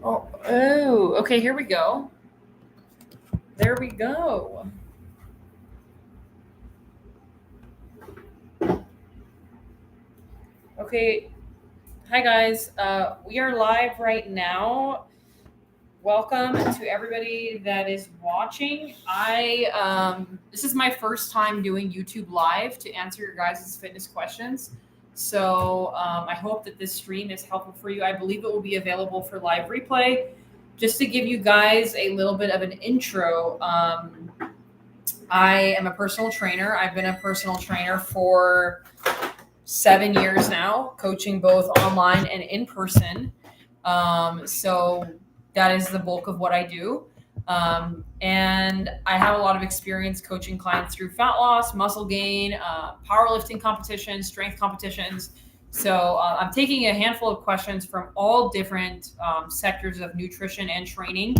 Oh, okay, here we go. There we go. Okay, hi guys. We are live right now. Welcome to everybody that is watching. This is my first time doing YouTube live to answer your guys' fitness questions. So I hope that this stream is helpful for you. I believe it will be available for live replay. Just to give you guys a little bit of an intro, I am a personal trainer. I've been a personal trainer for 7 years now, coaching both online and in person. So that is the bulk of what I do. And I have a lot of experience coaching clients through fat loss, muscle gain, powerlifting competitions, strength competitions. So I'm taking a handful of questions from all different sectors of nutrition and training,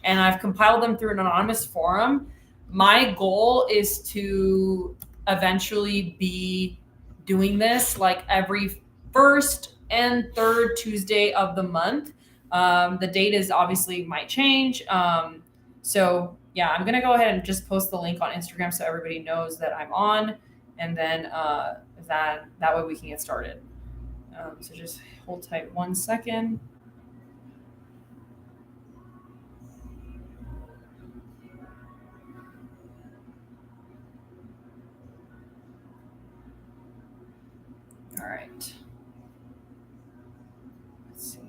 and I've compiled them through an anonymous forum. My goal is to eventually be doing this like every first and third Tuesday of the month. The date is obviously might change. So yeah, I'm gonna go ahead and just post the link on Instagram so everybody knows that I'm on, and then that way we can get started. So just hold tight 1 second. All right. Let's see.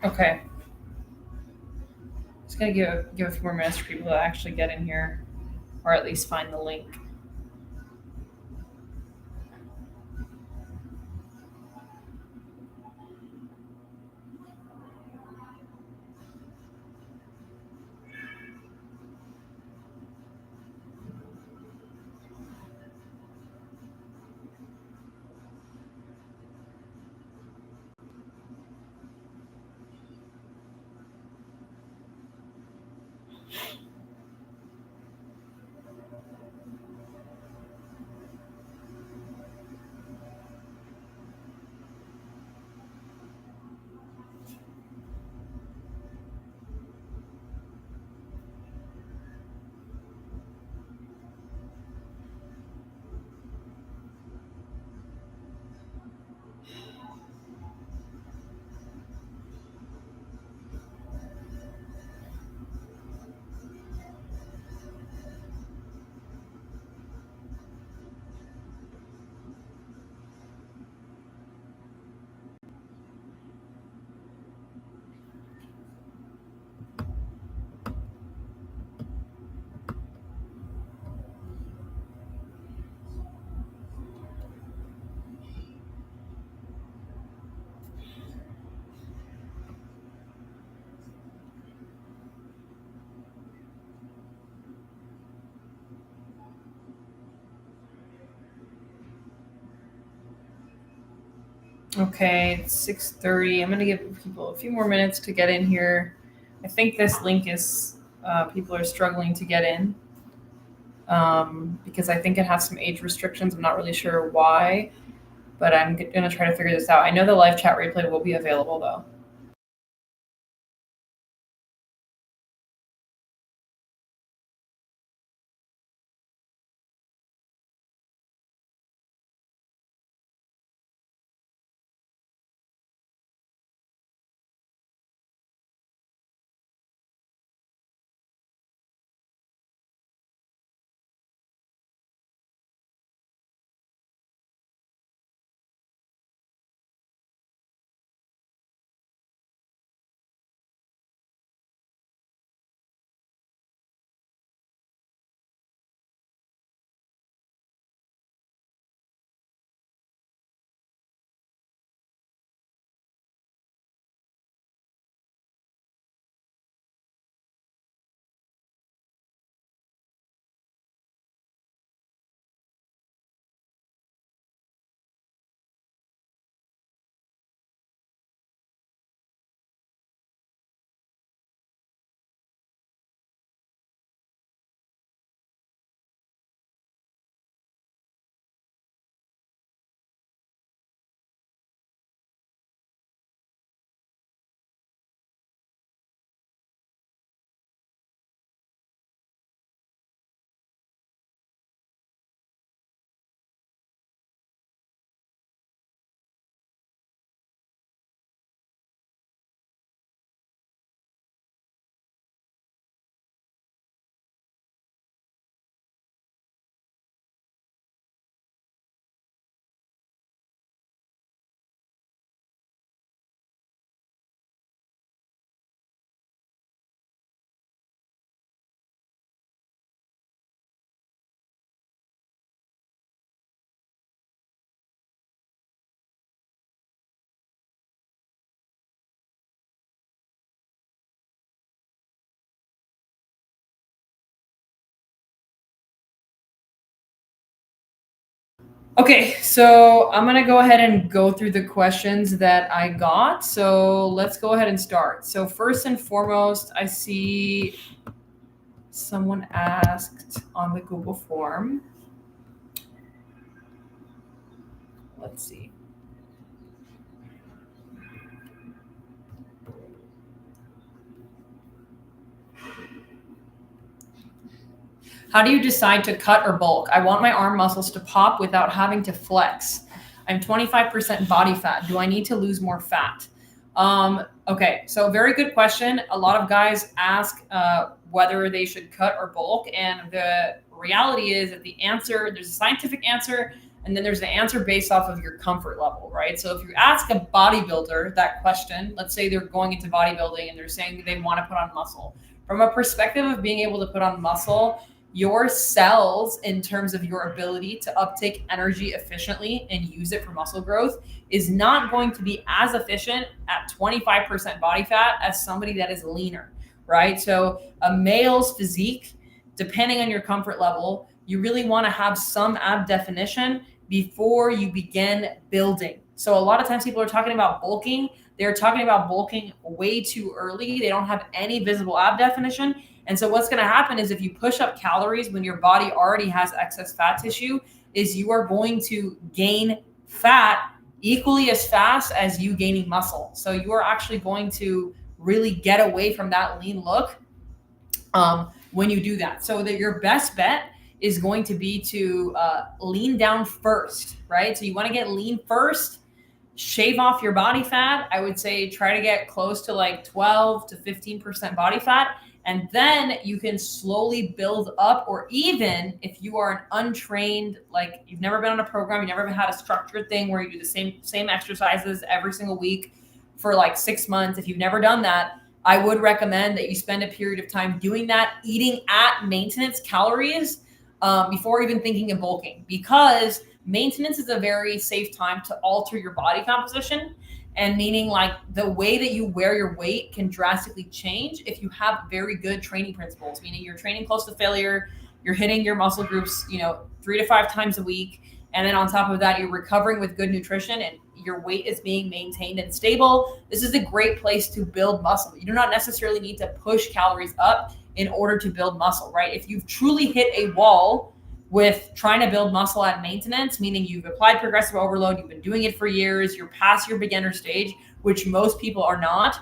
Okay. Just gonna give a few more minutes for people to actually get in here, or at least find the link. Okay, it's 6:30. I'm gonna give people a few more minutes to get in here. I think this link is people are struggling to get in because I think it has some age restrictions. I'm not really sure why, but I'm gonna try to figure this out. I know the live chat replay will be available though. Okay, so I'm gonna go ahead and go through the questions that I got. So let's go ahead and start. So first and foremost, I see someone asked on the Google form. Let's see. How do you decide to cut or bulk? I want my arm muscles to pop without having to flex. I'm 25% body fat. Do I need to lose more fat? Okay, so very good question. A lot of guys ask whether they should cut or bulk, and the reality is that there's a scientific answer, and then there's the answer based off of your comfort level, right? So if you ask a bodybuilder that question, let's say they're going into bodybuilding and they're saying they want to put on muscle, from a perspective of being able to put on muscle, your cells, in terms of your ability to uptake energy efficiently and use it for muscle growth, is not going to be as efficient at 25% body fat as somebody that is leaner, right? So a male's physique, depending on your comfort level, you really want to have some ab definition before you begin building. So a lot of times people are talking about bulking. They're talking about bulking way too early. They don't have any visible ab definition. And so what's going to happen is if you push up calories when your body already has excess fat tissue, is you are going to gain fat equally as fast as you gaining muscle. So you are actually going to really get away from that lean look when you do that. So that your best bet is going to be to lean down first, right? So you want to get lean first, shave off your body fat. I would say try to get close to like 12 to 15% body fat. And then you can slowly build up, or even if you are an untrained, like you've never been on a program, you never had a structured thing where you do the same exercises every single week for like 6 months. If you've never done that, I would recommend that you spend a period of time doing that, eating at maintenance calories before even thinking of bulking, because maintenance is a very safe time to alter your body composition, and meaning like the way that you wear your weight can drastically change if you have very good training principles, meaning you're training close to failure, you're hitting your muscle groups 3 to 5 times a week, and then on top of that you're recovering with good nutrition and your weight is being maintained and stable. This is a great place to build muscle. You do not necessarily need to push calories up in order to build muscle, right? If you've truly hit a wall with trying to build muscle at maintenance, meaning you've applied progressive overload, you've been doing it for years, you're past your beginner stage, which most people are not,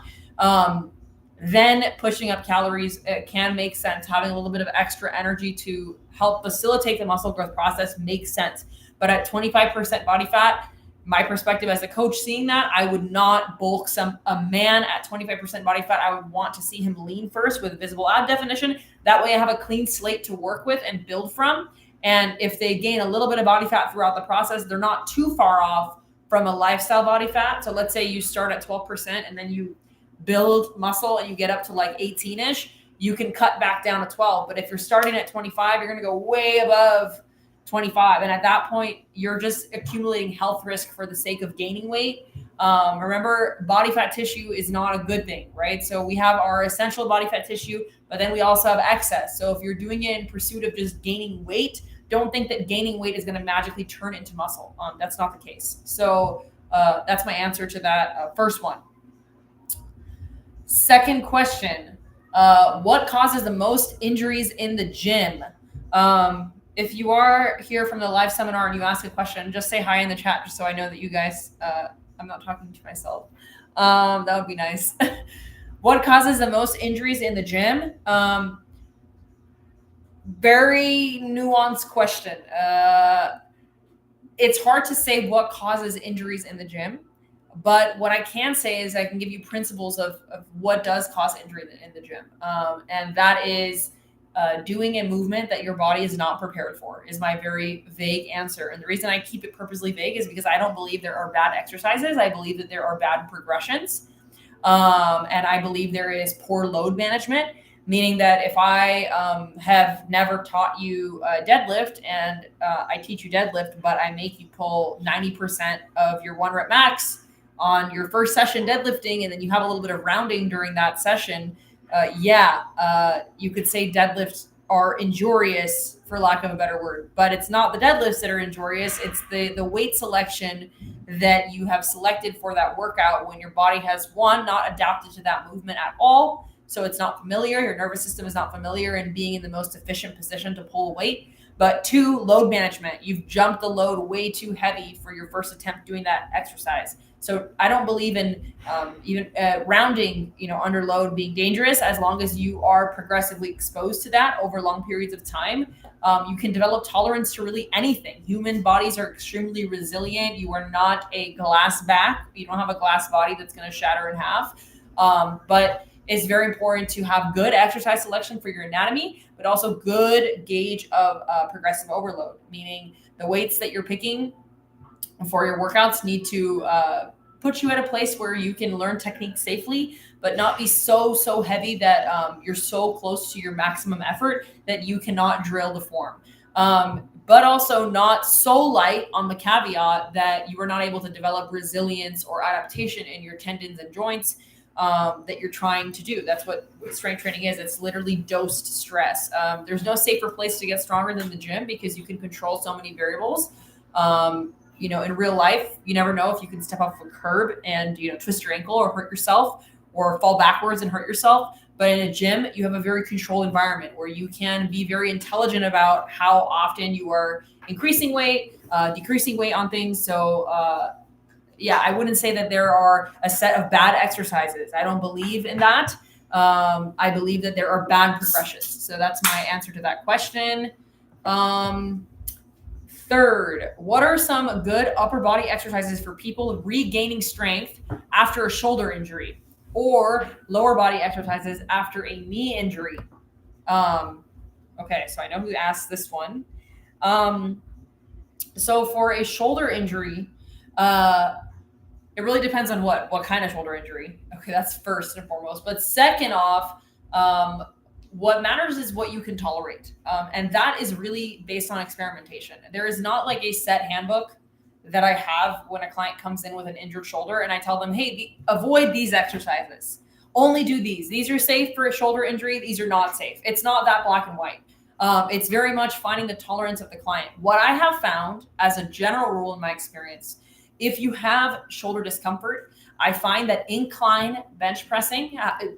then pushing up calories can make sense. Having a little bit of extra energy to help facilitate the muscle growth process makes sense. But at 25% body fat, my perspective as a coach seeing that, I would not bulk a man at 25% body fat. I would want to see him lean first with visible ab definition. That way I have a clean slate to work with and build from. And if they gain a little bit of body fat throughout the process, they're not too far off from a lifestyle body fat. So let's say you start at 12% and then you build muscle and you get up to like 18-ish, you can cut back down to 12. But if you're starting at 25, you're going to go way above 25. And at that point, you're just accumulating health risk for the sake of gaining weight. Remember, body fat tissue is not a good thing, right? So we have our essential body fat tissue, but then we also have excess. So if you're doing it in pursuit of just gaining weight, don't think that gaining weight is going to magically turn into muscle. That's not the case. So that's my answer to that first one. Second question, what causes the most injuries in the gym? If you are here from the live seminar and you ask a question, just say hi in the chat just so I know that you guys, I'm not talking to myself. That would be nice. What causes the most injuries in the gym? Very nuanced question. It's hard to say what causes injuries in the gym, but what I can say is I can give you principles of what does cause injury in the gym. And that is doing a movement that your body is not prepared for, is my very vague answer. And the reason I keep it purposely vague is because I don't believe there are bad exercises. I believe that there are bad progressions. And I believe there is poor load management, meaning that if I have never taught you deadlift and I teach you deadlift, but I make you pull 90% of your 1 rep max on your first session deadlifting, and then you have a little bit of rounding during that session, you could say deadlifts are injurious, for lack of a better word. But it's not the deadlifts that are injurious. It's the weight selection that you have selected for that workout when your body has, one, not adapted to that movement at all. So it's not familiar. Your nervous system is not familiar in being in the most efficient position to pull weight. But two, load management. You've jumped the load way too heavy for your first attempt doing that exercise. So I don't believe in even rounding, under load being dangerous, as long as you are progressively exposed to that over long periods of time. You can develop tolerance to really anything. Human bodies are extremely resilient. You are not a glass back. You don't have a glass body that's going to shatter in half. But it's very important to have good exercise selection for your anatomy, but also good gauge of progressive overload, meaning the weights that you're picking for your workouts need to put you at a place where you can learn technique safely, but not be so heavy that you're so close to your maximum effort that you cannot drill the form. But also not so light on the caveat that you are not able to develop resilience or adaptation in your tendons and joints that you're trying to do. That's what strength training is. It's literally dosed stress. There's no safer place to get stronger than the gym because you can control so many variables. In real life, you never know if you can step off a curb and, twist your ankle or hurt yourself or fall backwards and hurt yourself. But in a gym, you have a very controlled environment where you can be very intelligent about how often you are increasing weight, decreasing weight on things. So, I wouldn't say that there are a set of bad exercises. I don't believe in that. I believe that there are bad progressions. So that's my answer to that question. Third, what are some good upper body exercises for people regaining strength after a shoulder injury or lower body exercises after a knee injury? Okay, so I know who asked this one. So for a shoulder injury, it really depends on what kind of shoulder injury. Okay, that's first and foremost. But second off, what matters is what you can tolerate. And that is really based on experimentation. There is not like a set handbook that I have when a client comes in with an injured shoulder and I tell them, hey, avoid these exercises. Only do these. These are safe for a shoulder injury. These are not safe. It's not that black and white. It's very much finding the tolerance of the client. What I have found as a general rule in my experience, if you have shoulder discomfort, I find that incline bench pressing at an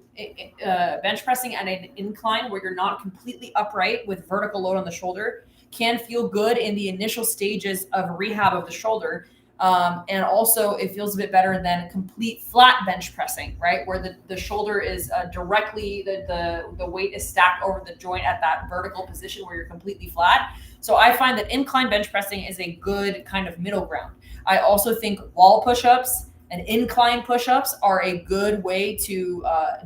incline where you're not completely upright with vertical load on the shoulder can feel good in the initial stages of rehab of the shoulder. And also it feels a bit better than complete flat bench pressing, right? Where the shoulder is directly, the weight is stacked over the joint at that vertical position where you're completely flat. So I find that incline bench pressing is a good kind of middle ground. I also think wall push-ups and incline push-ups are a good way to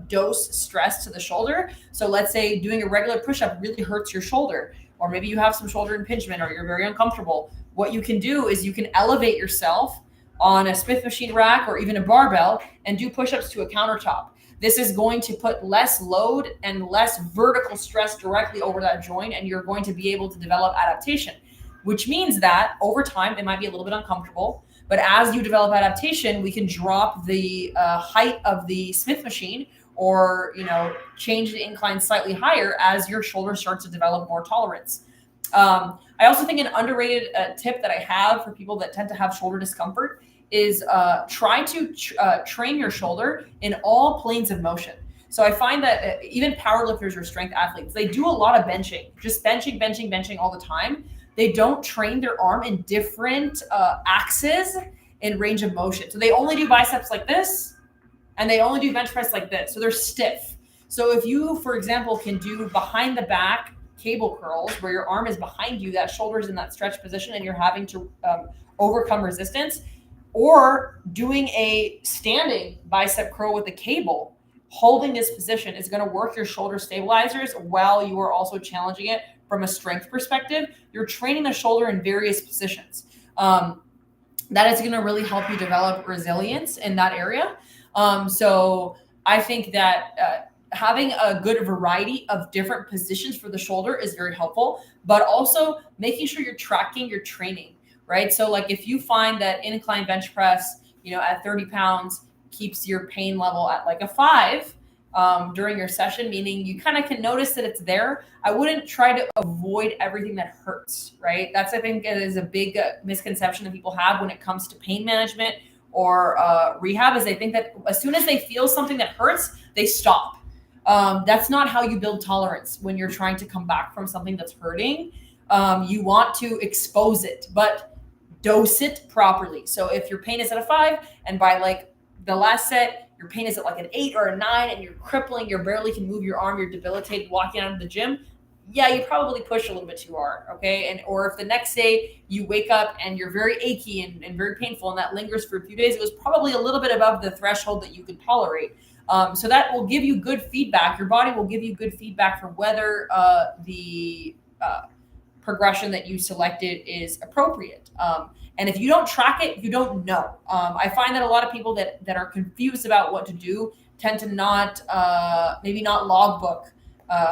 dose stress to the shoulder. So let's say doing a regular push-up really hurts your shoulder, or maybe you have some shoulder impingement or you're very uncomfortable. What you can do is you can elevate yourself on a Smith machine rack or even a barbell and do push-ups to a countertop. This is going to put less load and less vertical stress directly over that joint, and you're going to be able to develop adaptation, which means that over time, it might be a little bit uncomfortable. But as you develop adaptation, we can drop the height of the Smith machine or, change the incline slightly higher as your shoulder starts to develop more tolerance. I also think an underrated tip that I have for people that tend to have shoulder discomfort is try to train your shoulder in all planes of motion. So I find that even powerlifters or strength athletes, they do a lot of benching, just benching all the time. They don't train their arm in different axes in range of motion. So they only do biceps like this, and they only do bench press like this. So they're stiff. So if you, for example, can do behind the back cable curls where your arm is behind you, that shoulder's in that stretch position, and you're having to overcome resistance, or doing a standing bicep curl with the cable, holding this position is going to work your shoulder stabilizers while you are also challenging it from a strength perspective. You're training the shoulder in various positions. That is going to really help you develop resilience in that area. So I think that having a good variety of different positions for the shoulder is very helpful, but also making sure you're tracking your training, right? So like if you find that incline bench press, at 30 pounds keeps your pain level at like a 5, during your session, meaning you kind of can notice that it's there. I wouldn't try to avoid everything that hurts, right? That's, I think, is a big misconception that people have when it comes to pain management or rehab, is they think that as soon as they feel something that hurts, they stop. That's not how you build tolerance when you're trying to come back from something that's hurting. You want to expose it, but dose it properly. So if your pain is at a 5 and by like the last set, your pain is at like an 8 or a 9 and you're crippling, you barely can move your arm, you're debilitated walking out of the gym, yeah, you probably push a little bit too hard, okay? And or if the next day you wake up and you're very achy and very painful and that lingers for a few days, it was probably a little bit above the threshold that you could tolerate. So that will give you good feedback. Your body will give you good feedback for whether the progression that you selected is appropriate. And if you don't track it, you don't know. I find that a lot of people that are confused about what to do tend to not, maybe not logbook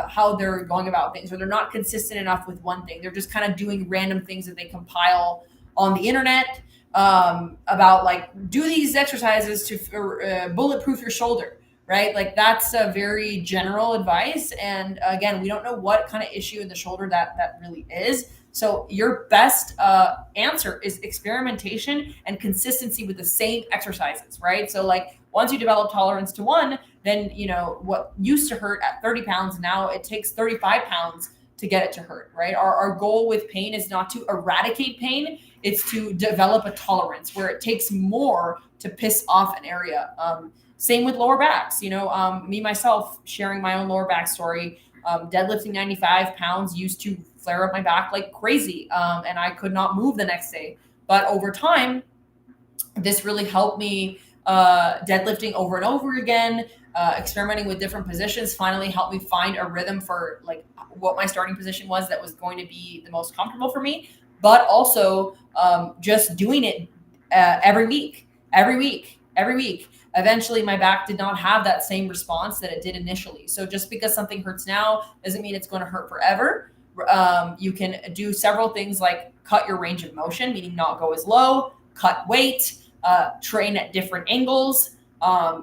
how they're going about things, or they're not consistent enough with one thing. They're just kind of doing random things that they compile on the internet about like, do these exercises to bulletproof your shoulder, right? Like that's a very general advice. And again, we don't know what kind of issue in the shoulder that really is. So your best answer is experimentation and consistency with the same exercises, right? So like once you develop tolerance to one, then, you know, what used to hurt at 30 pounds, now it takes 35 pounds to get it to hurt, right? Our goal with pain is not to eradicate pain. It's to develop a tolerance where it takes more to piss off an area. Same with lower backs, you know, me, myself, sharing my own lower back story, deadlifting 95 pounds used to flare up my back like crazy. And I could not move the next day. But over time, this really helped me deadlifting over and over again, experimenting with different positions, finally helped me find a rhythm for like what my starting position was that was going to be the most comfortable for me, but also just doing it every week. Eventually, my back did not have that same response that it did initially. So just because something hurts now doesn't mean it's going to hurt forever. You can do several things like cut your range of motion, meaning not go as low, cut weight, train at different angles,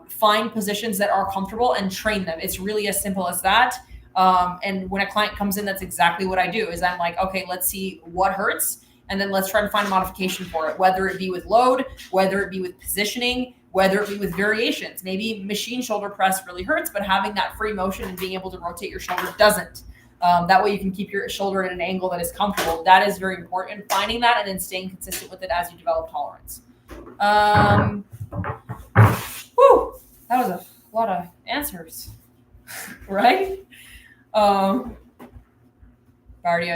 find positions that are comfortable and train them. It's really as simple as that. And when a client comes in, that's exactly what I do is I'm like, okay, let's see what hurts. And then let's try to find a modification for it, whether it be with load, whether it be with positioning, whether it be with variations. Maybe machine shoulder press really hurts, but having that free motion and being able to rotate your shoulder doesn't. That way you can keep your shoulder at an angle that is comfortable. That is very important. Finding that and then staying consistent with it as you develop tolerance. Whew, that was a lot of answers, right? Bardia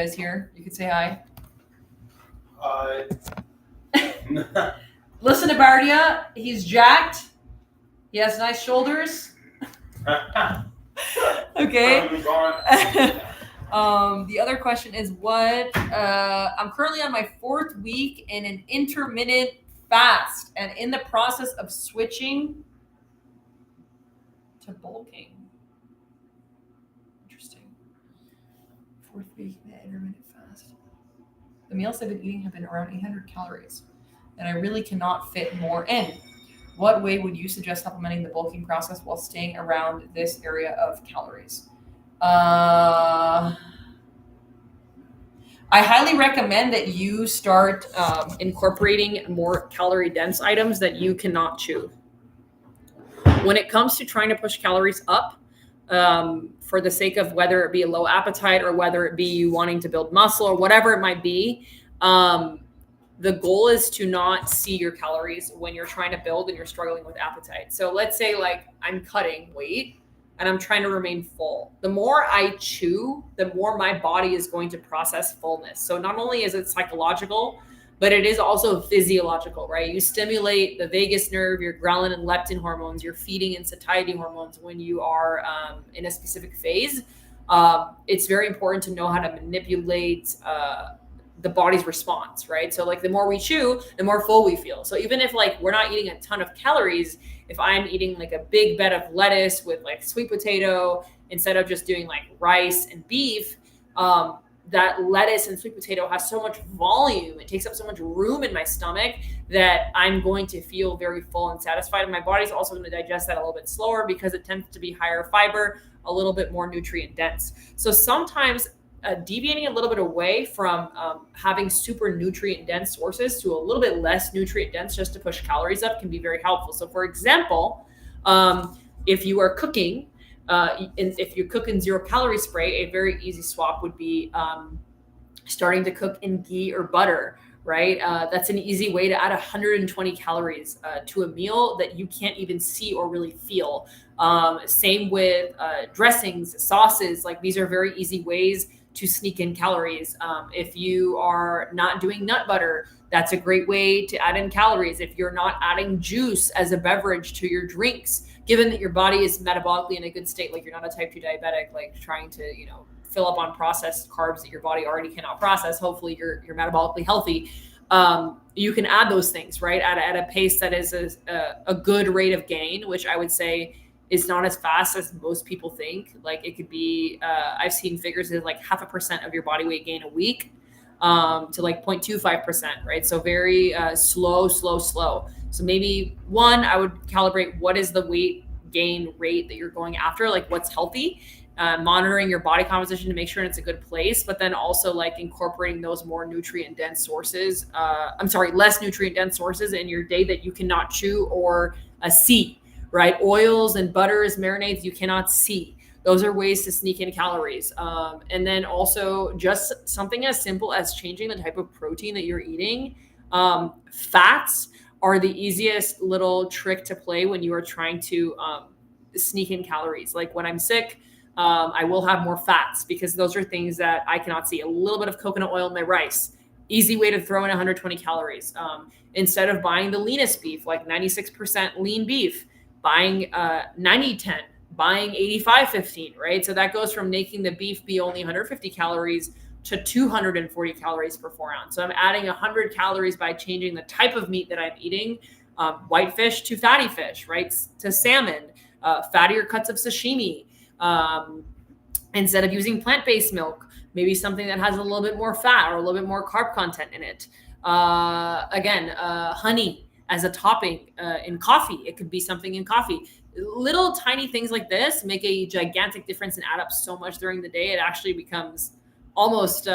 is here. You could say hi. Listen to Bardia. He's jacked. He has nice shoulders. Okay. The other question is what? I'm currently on my 4th week in an intermittent fast and in the process of switching to bulking. Interesting. 4th week in an intermittent fast. The meals I've been eating have been around 800 calories, and I really cannot fit more in. What way would you suggest supplementing the bulking process while staying around this area of calories? I highly recommend that you start incorporating more calorie dense items that you cannot chew. When it comes to trying to push calories up, for the sake of whether it be a low appetite or whether it be you wanting to build muscle or whatever it might be, the goal is to not see your calories when you're trying to build and you're struggling with appetite. So let's say like I'm cutting weight and I'm trying to remain full. The more I chew, the more my body is going to process fullness. So not only is it psychological, but it is also physiological, right? You stimulate the vagus nerve, your ghrelin and leptin hormones, your feeding and satiety hormones when you are in a specific phase. It's very important to know how to manipulate the body's response, right? So like the more we chew, the more full we feel. So even if like we're not eating a ton of calories, if I'm eating like a big bed of lettuce with like sweet potato instead of just doing like rice and beef, that lettuce and sweet potato has so much volume, it takes up so much room in my stomach that I'm going to feel very full and satisfied. And my body's also going to digest that a little bit slower because it tends to be higher fiber, a little bit more nutrient dense. So sometimes deviating a little bit away from having super nutrient dense sources to a little bit less nutrient dense just to push calories up can be very helpful. So for example, if you are cooking, if you cook in 0-calorie spray, a very easy swap would be starting to cook in ghee or butter, right? That's an easy way to add 120 calories to a meal that you can't even see or really feel. Same with dressings, sauces. Like these are very easy ways to sneak in calories. If you are not doing nut butter, that's a great way to add in calories. If you're not adding juice as a beverage to your drinks, given that your body is metabolically in a good state, like you're not a type 2 diabetic, like trying to, fill up on processed carbs that your body already cannot process. Hopefully you're metabolically healthy. You can add those things, right? At a pace that is a good rate of gain, which I would say is not as fast as most people think. Like it could be, I've seen figures of like 0.5% of your body weight gain a week to like 0.25%, right? So very slow. So maybe one, I would calibrate what is the weight gain rate that you're going after, like what's healthy, monitoring your body composition to make sure it's a good place, but then also like incorporating those more nutrient dense sources, less nutrient dense sources in your day that you cannot chew or see, right? Oils and butters, marinades, you cannot see. Those are ways to sneak in calories. And then also just something as simple as changing the type of protein that you're eating. Fats are the easiest little trick to play when you are trying to sneak in calories. Like when I'm sick, I will have more fats because those are things that I cannot see. A little bit of coconut oil in my rice, easy way to throw in 120 calories. Instead of buying the leanest beef, like 96% lean beef, buying 90-10, buying 85-15, right? So that goes from making the beef be only 150 calories to 240 calories per 4 ounce. So I'm adding 100 calories by changing the type of meat that I'm eating, white fish to fatty fish, right? To salmon, fattier cuts of sashimi. Instead of using plant-based milk, maybe something that has a little bit more fat or a little bit more carb content in it. Honey as a topping in coffee. It could be something in coffee. Little tiny things like this make a gigantic difference and add up so much during the day. It actually becomes almost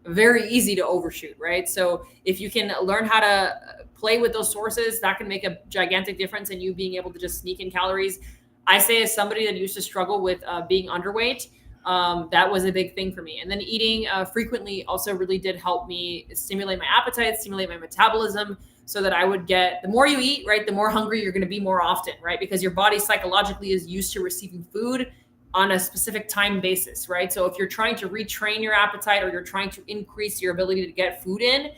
very easy to overshoot, right? So if you can learn how to play with those sources, that can make a gigantic difference in you being able to just sneak in calories. I say as somebody that used to struggle with being underweight, that was a big thing for me. And then eating frequently also really did help me stimulate my appetite, stimulate my metabolism, so that I would get, the more you eat, right, the more hungry you're going to be more often, right? Because your body psychologically is used to receiving food on a specific time basis, right? So if you're trying to retrain your appetite or you're trying to increase your ability to get food in,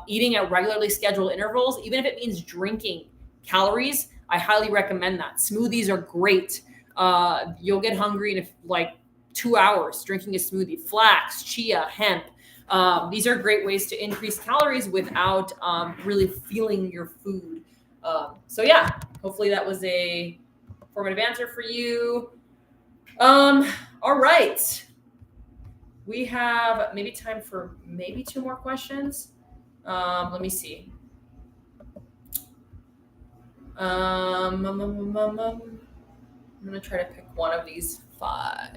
eating at regularly scheduled intervals, even if it means drinking calories, I highly recommend that. Smoothies are great. You'll get hungry in like 2 hours drinking a smoothie. Flax, chia, hemp. These are great ways to increase calories without really feeling your food. So yeah, hopefully that was a formative answer for you. All right. We have maybe time for maybe 2 more questions. Let me see. I'm going to try to pick one of these 5.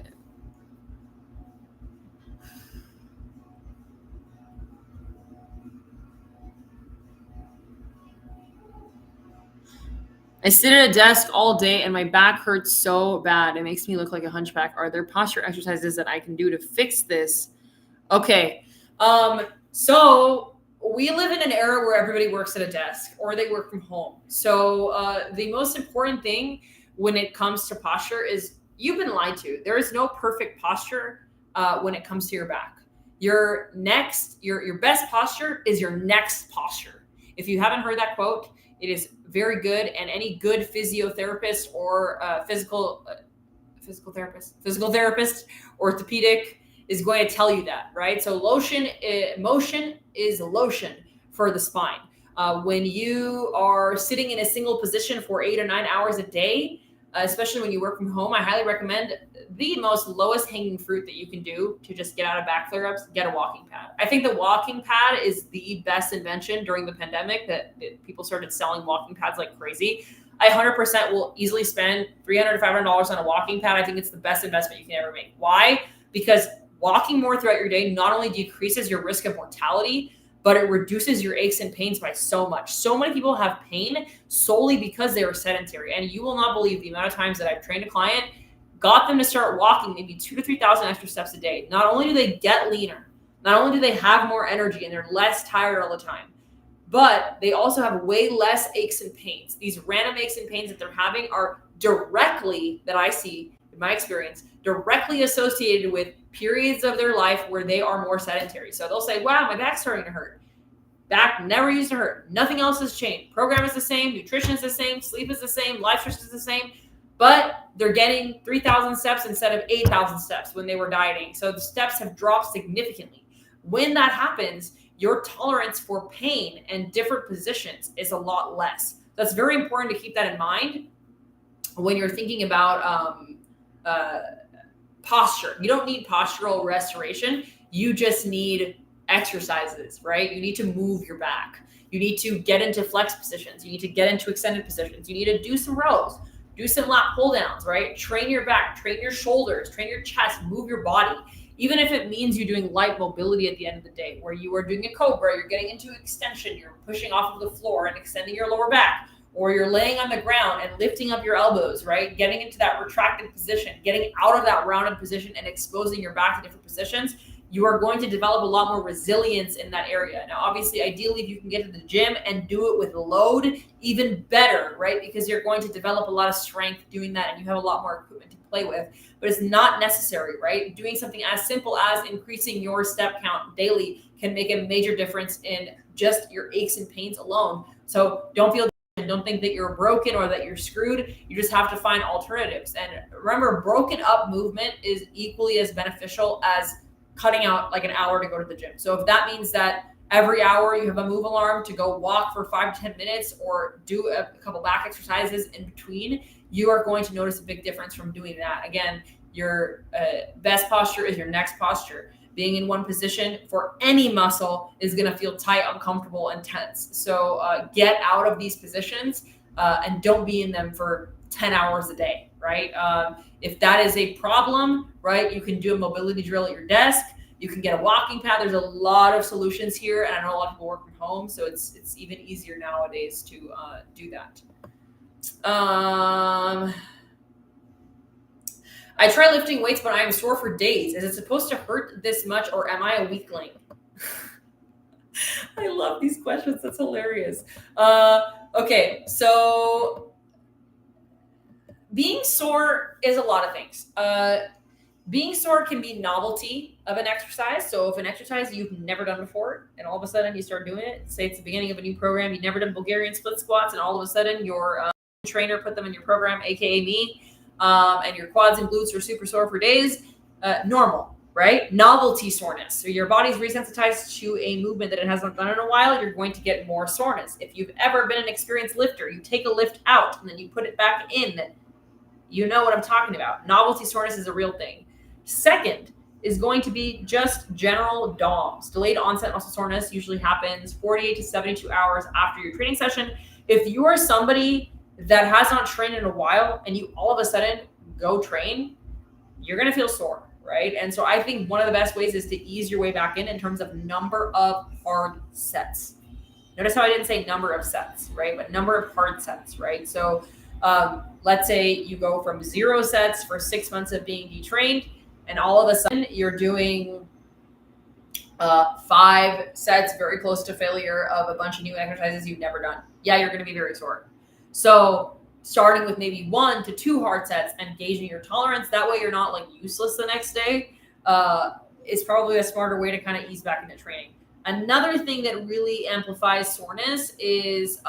I sit at a desk all day and my back hurts so bad. It makes me look like a hunchback. Are there posture exercises that I can do to fix this? Okay. So we live in an era where everybody works at a desk or they work from home. So the most important thing when it comes to posture is you've been lied to. There is no perfect posture when it comes to your back. Your best posture is your next posture. If you haven't heard that quote, it is very good, and any good physiotherapist or physical therapist, orthopedic is going to tell you that, right? So motion is lotion for the spine. When you are sitting in a single position for 8 or 9 hours a day, especially when you work from home, I highly recommend the most lowest hanging fruit that you can do to just get out of back flare-ups, get a walking pad. I think the walking pad is the best invention during the pandemic that people started selling walking pads like crazy. I 100% will easily spend $300 to $500 on a walking pad. I think it's the best investment you can ever make. Why? Because walking more throughout your day not only decreases your risk of mortality, but it reduces your aches and pains by so much. So many people have pain solely because they are sedentary. And you will not believe the amount of times that I've trained a client, got them to start walking maybe 2,000 to 3,000 extra steps a day. Not only do they get leaner, not only do they have more energy and they're less tired all the time, but they also have way less aches and pains. These random aches and pains that they're having are directly, that I see in my experience, directly associated with periods of their life where they are more sedentary. So they'll say, wow, my back's starting to hurt. Back never used to hurt. Nothing else has changed. Program is the same. Nutrition is the same. Sleep is the same. Life choice is the same. But they're getting 3,000 steps instead of 8,000 steps when they were dieting. So the steps have dropped significantly. When that happens, your tolerance for pain and different positions is a lot less. That's very important to keep that in mind when you're thinking about posture. You don't need postural restoration. You just need exercises, right? You need to move your back. You need to get into flex positions. You need to get into extended positions. You need to do some rows, do some lat pull downs, right? Train your back, train your shoulders, train your chest, move your body. Even if it means you're doing light mobility at the end of the day, where you are doing a cobra, you're getting into extension, you're pushing off of the floor and extending your lower back, or you're laying on the ground and lifting up your elbows, right? Getting into that retracted position, getting out of that rounded position and exposing your back to different positions, you are going to develop a lot more resilience in that area. Now, obviously, ideally, if you can get to the gym and do it with load, even better, right? Because you're going to develop a lot of strength doing that and you have a lot more equipment to play with, but it's not necessary, right? Doing something as simple as increasing your step count daily can make a major difference in just your aches and pains alone. So don't think that you're broken or that you're screwed. You just have to find alternatives. And remember, broken up movement is equally as beneficial as cutting out like an hour to go to the gym. So if that means that every hour you have a move alarm to go walk for 5 to 10 minutes or do a couple back exercises in between, you are going to notice a big difference from doing that. Again, your best posture is your next posture. Being in one position for any muscle is going to feel tight, uncomfortable, and tense. So get out of these positions and don't be in them for 10 hours a day, right? If that is a problem, right, you can do a mobility drill at your desk. You can get a walking pad. There's a lot of solutions here, and I know a lot of people work from home, so it's even easier nowadays to do that. I try lifting weights, but I am sore for days. Is it supposed to hurt this much, or am I a weakling? I love these questions. That's hilarious. Okay, so being sore is a lot of things. Being sore can be novelty of an exercise. So if an exercise you've never done before and all of a sudden you start doing it, say it's the beginning of a new program, you've never done Bulgarian split squats and all of a sudden your trainer put them in your program, aka me, and your quads and glutes are super sore for days, normal, right? Novelty soreness. So your body's resensitized to a movement that it hasn't done in a while, you're going to get more soreness. If you've ever been an experienced lifter, you take a lift out and then you put it back in, you know what I'm talking about. Novelty soreness is a real thing. Second is going to be just general DOMS. Delayed onset muscle soreness usually happens 48 to 72 hours after your training session. If you are somebody that has not trained in a while and you all of a sudden go train, you're going to feel sore, right? And so I think one of the best ways is to ease your way back in terms of number of hard sets. Notice how I didn't say number of sets, right? But number of hard sets, right? So let's say you go from 0 sets for 6 months of being detrained, and all of a sudden you're doing 5 sets, very close to failure of a bunch of new exercises you've never done. Yeah, you're going to be very sore. So starting with maybe 1 to 2 hard sets and gauging your tolerance, that way you're not like useless the next day, is probably a smarter way to kind of ease back into training. Another thing that really amplifies soreness is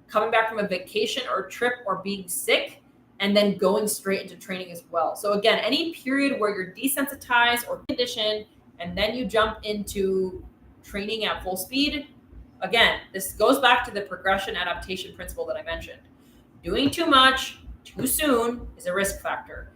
coming back from a vacation or trip or being sick and then going straight into training as well. So again, any period where you're desensitized or conditioned and then you jump into training at full speed, again, this goes back to the progression adaptation principle that I mentioned. Doing too much Too soon is a risk factor.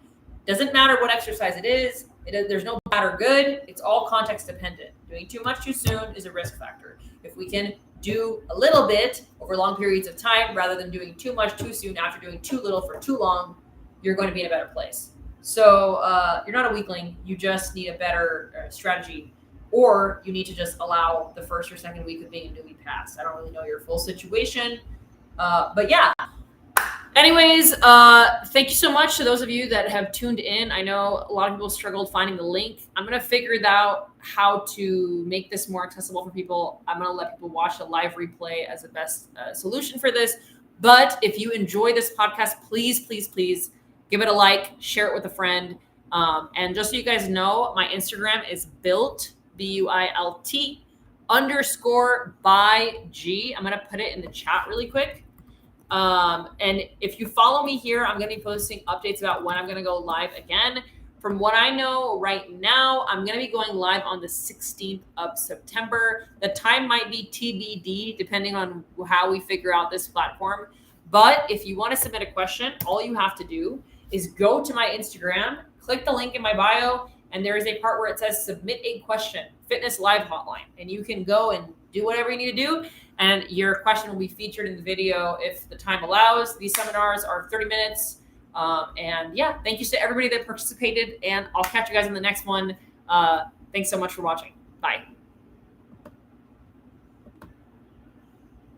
Doesn't matter what exercise it is. There's no bad or good. It's all context dependent. Doing too much too soon is a risk factor. If we can do a little bit over long periods of time rather than doing too much too soon after doing too little for too long, you're going to be in a better place. So you're not a weakling. You just need a better strategy, or you need to just allow the first or second week of being a newbie pass. I don't really know your full situation, but yeah. Anyways, thank you so much to those of you that have tuned in. I know a lot of people struggled finding the link. I'm going to figure it out how to make this more accessible for people. I'm going to let people watch a live replay as the best solution for this. But if you enjoy this podcast, please, please, please give it a like, share it with a friend. And just so you guys know, my Instagram is built, BUILT _by G. I'm going to put it in the chat really quick. And if you follow me here, I'm going to be posting updates about when I'm going to go live again. From what I know right now, I'm going to be going live on the 16th of September. The time might be TBD depending on how we figure out this platform. But if you want to submit a question, all you have to do is go to my Instagram, click the link in my bio, and there is a part where it says submit a question, fitness live hotline. And you can go and do whatever you need to do. And your question will be featured in the video if the time allows. These seminars are 30 minutes. And yeah, thank you to everybody that participated. And I'll catch you guys in the next one. Thanks so much for watching. Bye.